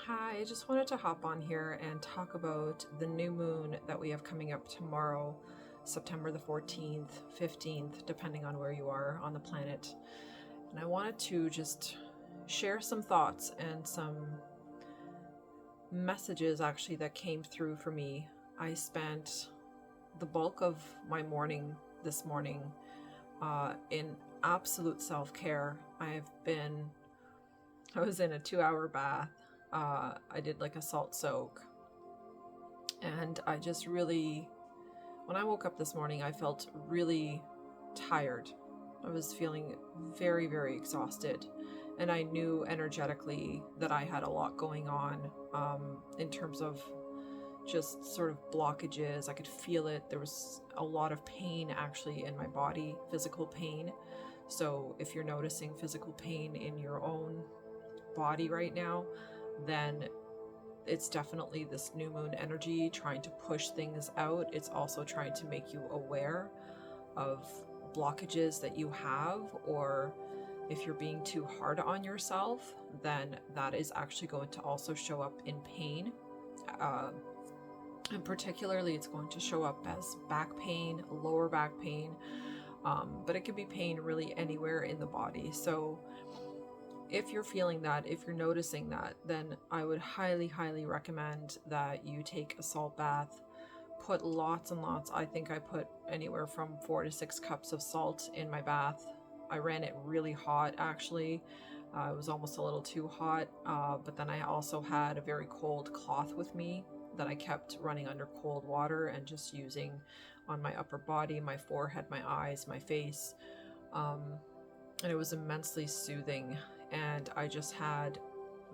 Hi, I just wanted to hop on here and talk about the new moon that we have coming up tomorrow, September the 14th, 15th, depending on where you are on the planet. And I wanted to just share some thoughts and some messages actually that came through for me. I spent the bulk of my morning this morning in absolute self-care. I was in a 2-hour bath. I did like a salt soak, and I just really, when I woke up this morning, I felt really tired. I was feeling very, very exhausted, and I knew energetically that I had a lot going on in terms of just sort of blockages. I could feel it. There was a lot of pain actually in my body, physical pain. So if you're noticing physical pain in your own body right now, then it's definitely this new moon energy trying to push things out. It's also trying to make you aware of blockages that you have, or if you're being too hard on yourself, then that is actually going to also show up in pain. And particularly it's going to show up as back pain, lower back pain, but it could be pain really anywhere in the body. So if you're feeling that, if you're noticing that, then I would highly, highly recommend that you take a salt bath. Put lots and lots. I think I put anywhere from 4 to 6 cups of salt in my bath. I ran it really hot, actually. It was almost a little too hot, but then I also had a very cold cloth with me that I kept running under cold water and just using on my upper body, my forehead, my eyes, my face. And it was immensely soothing. And I just had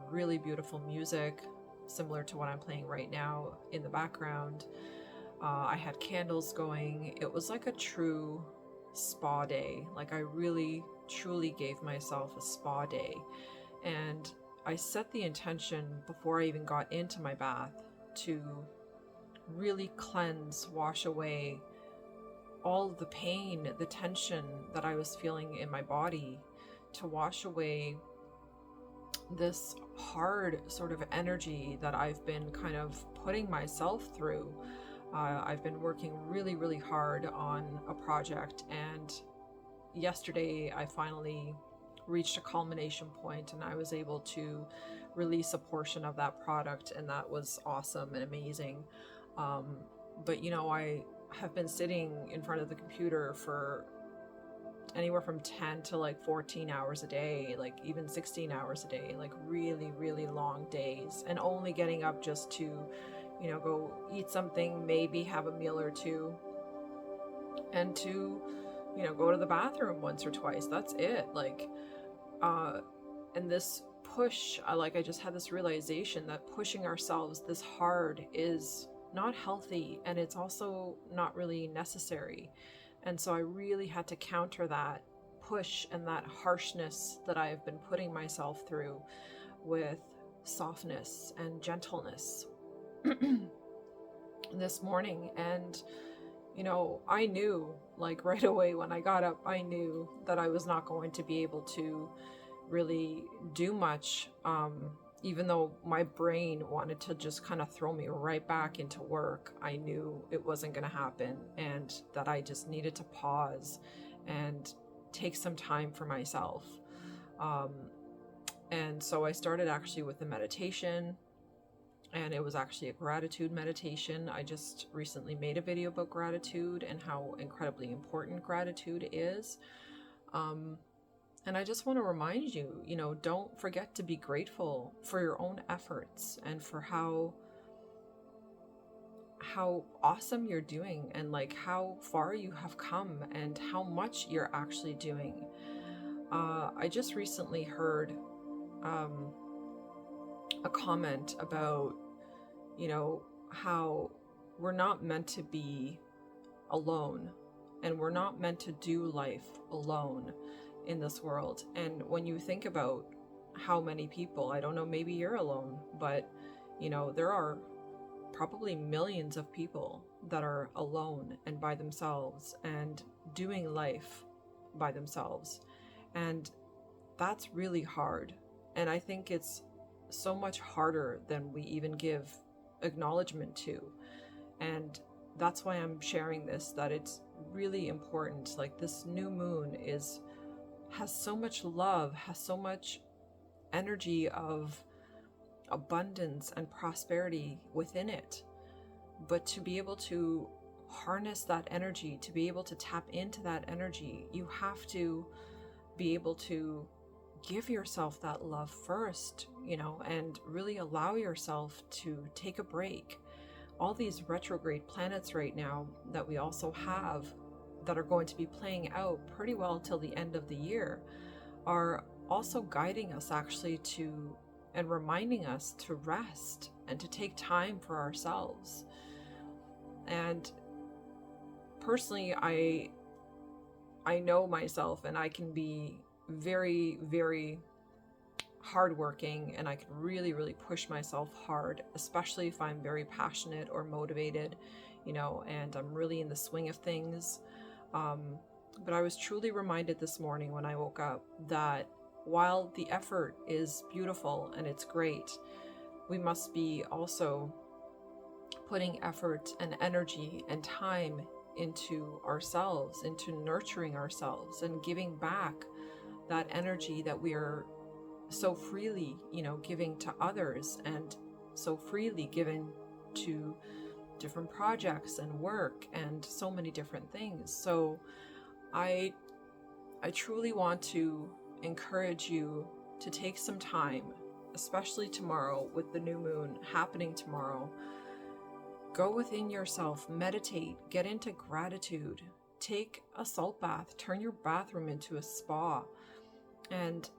really beautiful music, similar to what I'm playing right now in the background. I had candles going. It was like a true spa day. Like I really, truly gave myself a spa day. And I set the intention before I even got into my bath to really cleanse, wash away all the pain, the tension that I was feeling in my body, to wash away this hard sort of energy that I've been kind of putting myself through. I've been working really, really hard on a project, and yesterday I finally reached a culmination point and I was able to release a portion of that product, and that was awesome and amazing. But you know, I have been sitting in front of the computer for anywhere from 10 to like 14 hours a day, like even 16 hours a day, like really, really long days, and only getting up just to, you know, go eat something, maybe have a meal or two, and to, you know, go to the bathroom once or twice. That's it. Like, and this push, I just had this realization that pushing ourselves this hard is not healthy, and it's also not really necessary. And so I really had to counter that push and that harshness that I have been putting myself through with softness and gentleness this morning. And, you know, I knew, like right away when I got up, I knew that I was not going to be able to really do much, even though my brain wanted to just kind of throw me right back into work. I knew it wasn't going to happen, and that I just needed to pause and take some time for myself. And so I started actually with the meditation, and it was actually a gratitude meditation. I just recently made a video about gratitude and how incredibly important gratitude is. And I just want to remind you, you know, don't forget to be grateful for your own efforts and for how awesome you're doing, and like how far you have come and how much you're actually doing. I just recently heard a comment about, you know, how we're not meant to be alone, and we're not meant to do life alone in this world. And when you think about how many people, I don't know, maybe you're alone, but you know, there are probably millions of people that are alone and by themselves and doing life by themselves. And that's really hard. And I think it's so much harder than we even give acknowledgement to. And that's why I'm sharing this, that it's really important. Like, this new moon has so much love, has so much energy of abundance and prosperity within it. But to be able to harness that energy, to be able to tap into that energy, you have to be able to give yourself that love first, and really allow yourself to take a break. All these retrograde planets right now that we also have, that are going to be playing out pretty well till the end of the year, are also guiding us actually to, and reminding us to rest and to take time for ourselves. And personally, I know myself, and I can be very, very hardworking, and I can really, really push myself hard, especially if I'm very passionate or motivated, and I'm really in the swing of things. But I was truly reminded this morning when I woke up that while the effort is beautiful and it's great, we must be also putting effort and energy and time into ourselves, into nurturing ourselves and giving back that energy that we are so freely, giving to others, and so freely given to different projects and work and so many different things. So I truly want to encourage you to take some time, especially tomorrow with the new moon happening tomorrow. Go within yourself, meditate, get into gratitude, take a salt bath, turn your bathroom into a spa, and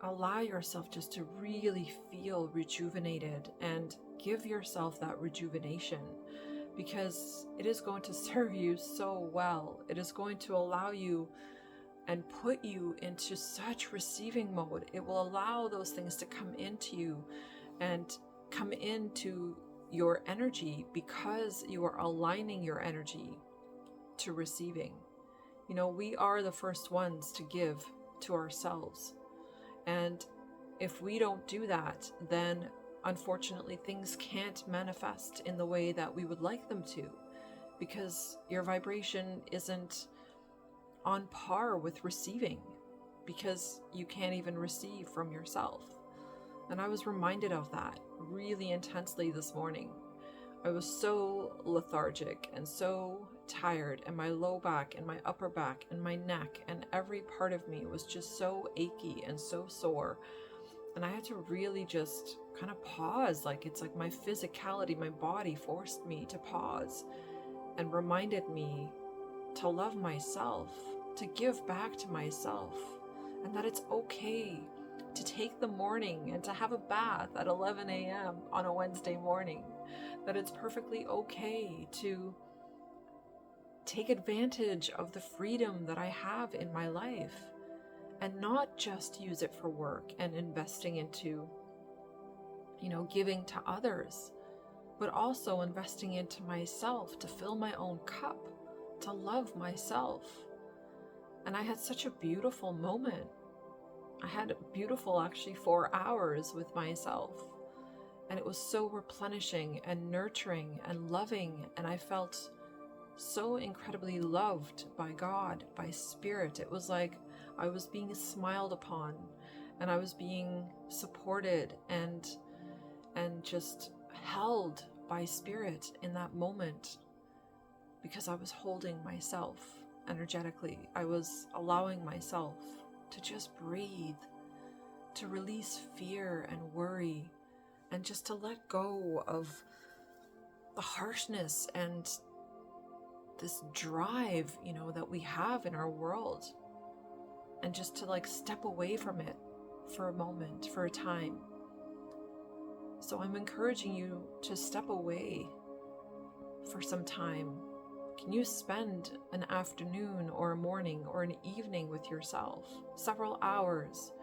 allow yourself just to really feel rejuvenated, and give yourself that rejuvenation, because it is going to serve you so well. It is going to allow you and put you into such receiving mode. It will allow those things to come into you and come into your energy, because you are aligning your energy to receiving. We are the first ones to give to ourselves. And if we don't do that, then unfortunately things can't manifest in the way that we would like them to, because your vibration isn't on par with receiving, because you can't even receive from yourself. And I was reminded of that really intensely this morning. I was so lethargic and so tired, and my low back and my upper back and my neck and every part of me was just so achy and so sore. And I had to really just kind of pause. It's like my physicality, my body forced me to pause and reminded me to love myself, to give back to myself, and that it's okay to take the morning and to have a bath at 11 a.m. on a Wednesday morning, that it's perfectly okay to take advantage of the freedom that I have in my life, and not just use it for work and investing into, giving to others, but also investing into myself to fill my own cup, to love myself. And I had such a beautiful moment. I had a beautiful, actually, 4 hours with myself. And it was so replenishing and nurturing and loving. And I felt so incredibly loved by God, by Spirit. It was like I was being smiled upon, and I was being supported and just held by Spirit in that moment, because I was holding myself energetically. I was allowing myself to just breathe, to release fear and worry, and just to let go of the harshness and this drive, that we have in our world, and just to step away from it for a moment, for a time. So I'm encouraging you to step away for some time. Can you spend an afternoon or a morning or an evening with yourself, several hours,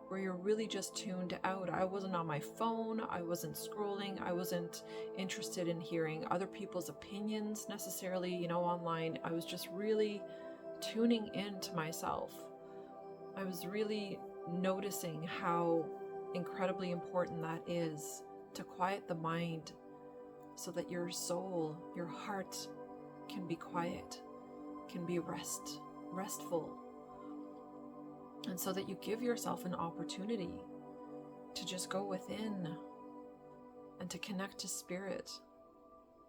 where you're really just tuned out? I wasn't on my phone, I wasn't scrolling, I wasn't interested in hearing other people's opinions necessarily, online. I was just really tuning in to myself. I was really noticing how incredibly important that is to quiet the mind so that your soul, your heart can be quiet, can be restful, and so that you give yourself an opportunity to just go within and to connect to spirit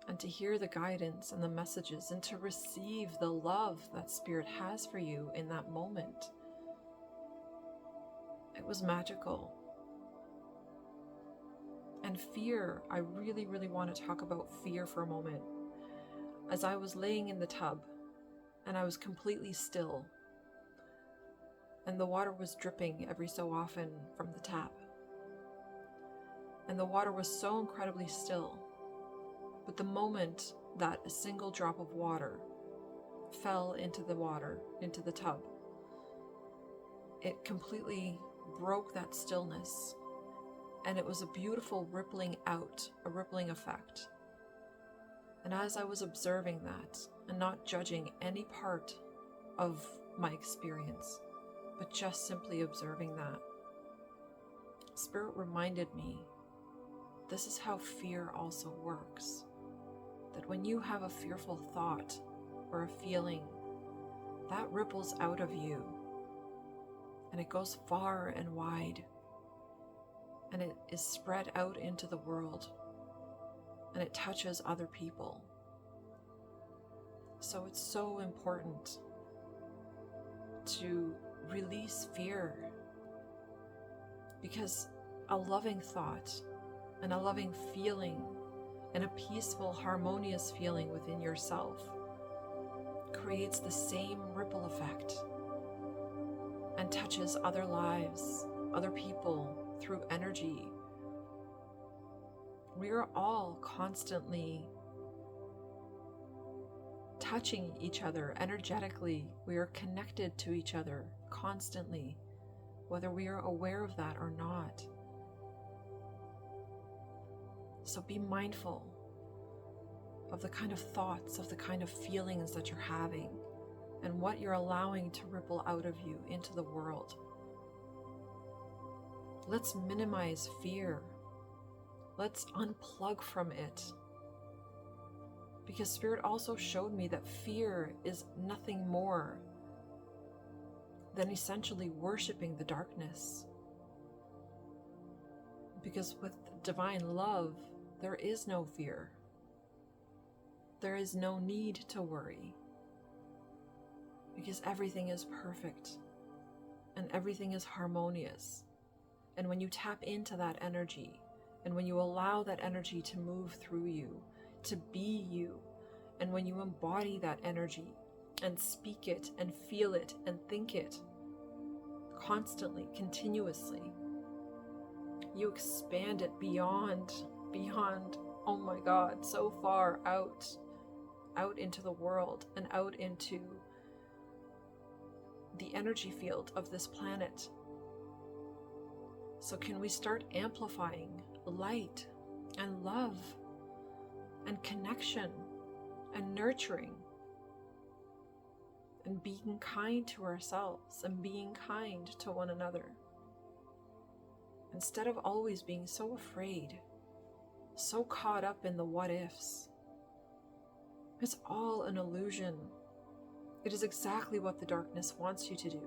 and to hear the guidance and the messages and to receive the love that spirit has for you in that moment. It was magical. And fear, I really, really want to talk about fear for a moment. As I was laying in the tub and I was completely still, and the water was dripping every so often from the tap, and the water was so incredibly still, but the moment that a single drop of water fell into the water, into the tub, it completely broke that stillness. And it was a beautiful rippling out, a rippling effect. And as I was observing that and not judging any part of my experience, but just simply observing that, Spirit reminded me, this is how fear also works. That when you have a fearful thought or a feeling, that ripples out of you and it goes far and wide. And it is spread out into the world, and it touches other people. So it's so important to release fear, because a loving thought and a loving feeling and a peaceful, harmonious feeling within yourself creates the same ripple effect and touches other lives, other people, through energy. We are all constantly touching each other energetically. We are connected to each other constantly, whether we are aware of that or not. So be mindful of the kind of thoughts, of the kind of feelings that you're having, and what you're allowing to ripple out of you into the world. Let's minimize fear. Let's unplug from it. Because Spirit also showed me that fear is nothing more than essentially worshiping the darkness. Because with divine love, there is no fear. There is no need to worry. Because everything is perfect and everything is harmonious. And when you tap into that energy, and when you allow that energy to move through you, to be you, and when you embody that energy and speak it and feel it and think it constantly, continuously, you expand it beyond, oh my God, so far out into the world and out into the energy field of this planet. So can we start amplifying light and love and connection and nurturing and being kind to ourselves and being kind to one another, instead of always being so afraid, so caught up in the what ifs? It's all an illusion. It is exactly what the darkness wants you to do.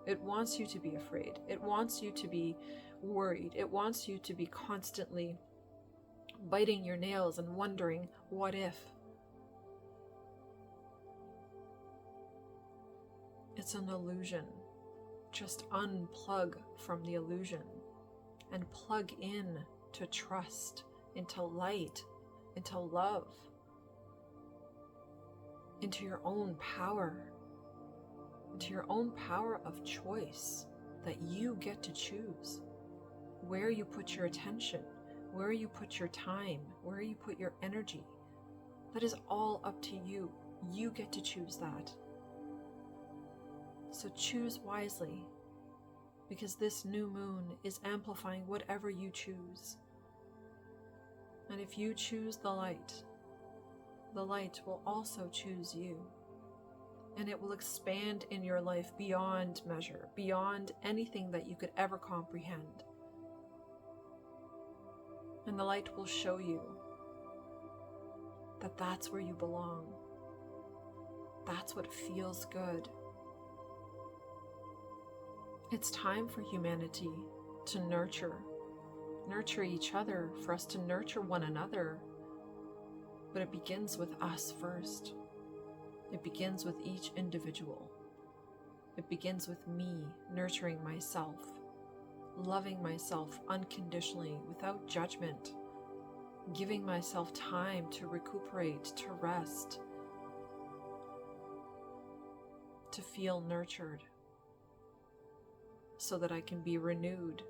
It wants you to be afraid. It wants you to be worried. It wants you to be constantly biting your nails and wondering, what if? It's an illusion. Just unplug from the illusion and plug in to trust, into light, into love, into your own power, into your own power of choice that you get to choose. Where you put your attention, where you put your time, where you put your energy, that is all up to you. You get to choose that. So choose wisely, because this new moon is amplifying whatever you choose. And if you choose the light will also choose you. And it will expand in your life beyond measure, beyond anything that you could ever comprehend. And the light will show you that that's where you belong. That's what feels good. It's time for humanity to nurture each other, for us to nurture one another. But it begins with us first. It begins with each individual. It begins with me nurturing myself, loving myself unconditionally, without judgment, giving myself time to recuperate, to rest, to feel nurtured, so that I can be renewed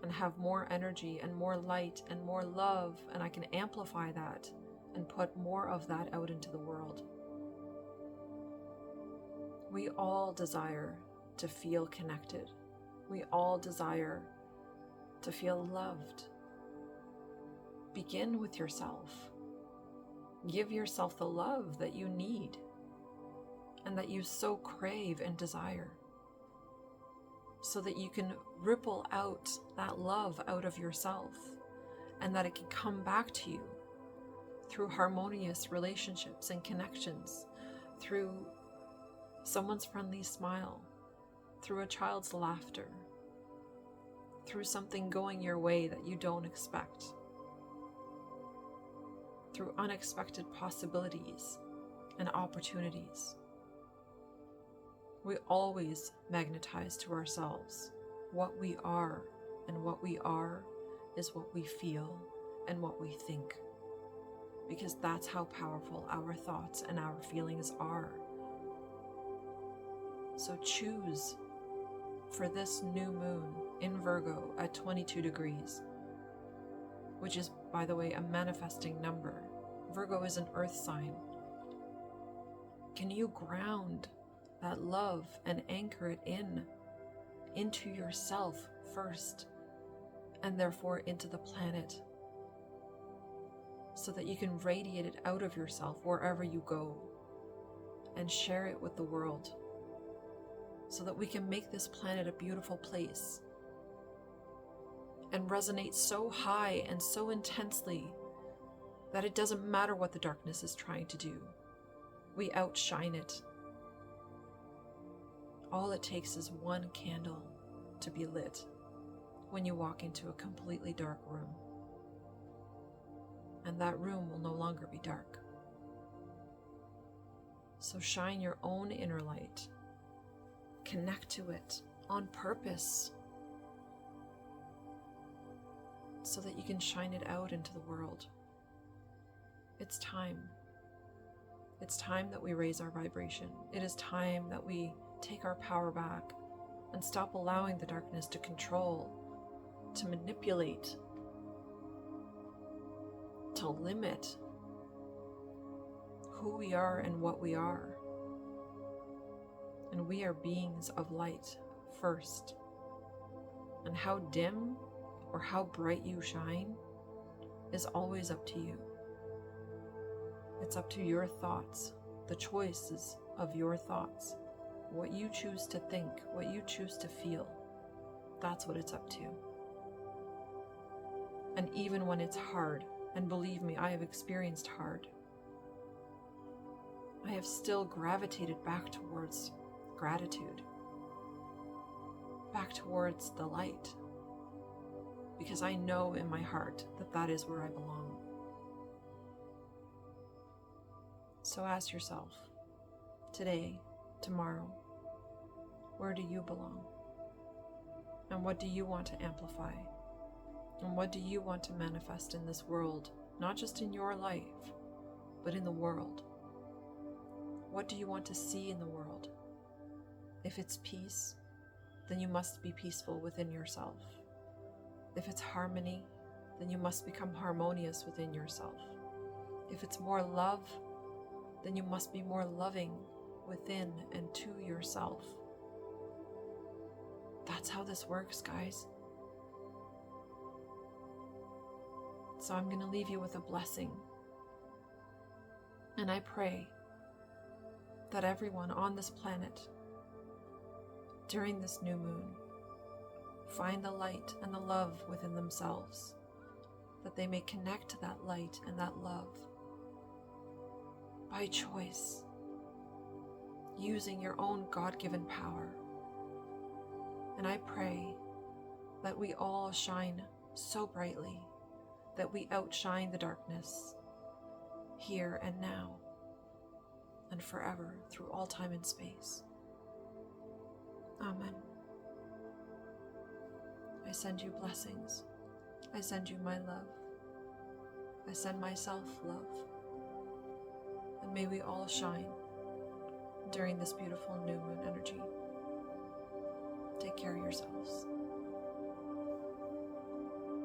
and have more energy and more light and more love, and I can amplify that and put more of that out into the world. We all desire to feel connected. We all desire to feel loved. Begin with yourself. Give yourself the love that you need and that you so crave and desire, so that you can ripple out that love out of yourself, and that it can come back to you through harmonious relationships and connections, through someone's friendly smile, through a child's laughter, through something going your way that you don't expect, through unexpected possibilities and opportunities. We always magnetize to ourselves what we are, and what we are is what we feel and what we think, because that's how powerful our thoughts and our feelings are. So choose for this new moon in Virgo at 22 degrees, which is, by the way, a manifesting number. Virgo is an earth sign. Can you ground that love and anchor it into yourself first, and therefore into the planet, so that you can radiate it out of yourself wherever you go and share it with the world, so that we can make this planet a beautiful place and resonate so high and so intensely that it doesn't matter what the darkness is trying to do. We outshine it. All it takes is one candle to be lit when you walk into a completely dark room. And that room will no longer be dark. So shine your own inner light. Connect to it on purpose, so that you can shine it out into the world. It's time. It's time that we raise our vibration. It is time that we take our power back and stop allowing the darkness to control, to manipulate, to limit who we are and what we are. And we are beings of light first. And how dim or how bright you shine is always up to you. It's up to your thoughts, the choices of your thoughts. What you choose to think, what you choose to feel, that's what it's up to. And even when it's hard, and believe me, I have experienced hard, I have still gravitated back towards gratitude, back towards the light, because I know in my heart that that is where I belong. So ask yourself, today, tomorrow, where do you belong? And what do you want to amplify? And what do you want to manifest in this world? Not just in your life, but in the world. What do you want to see in the world? If it's peace, then you must be peaceful within yourself. If it's harmony, then you must become harmonious within yourself. If it's more love, then you must be more loving within and to yourself. That's how this works, guys. So I'm going to leave you with a blessing. And I pray that everyone on this planet, during this new moon, find the light and the love within themselves, that they may connect to that light and that love by choice, using your own God-given power. And I pray that we all shine so brightly that we outshine the darkness here and now and forever through all time and space. Amen. I send you blessings. I send you my love. I send myself love. And may we all shine during this beautiful new moon energy. Take care of yourselves.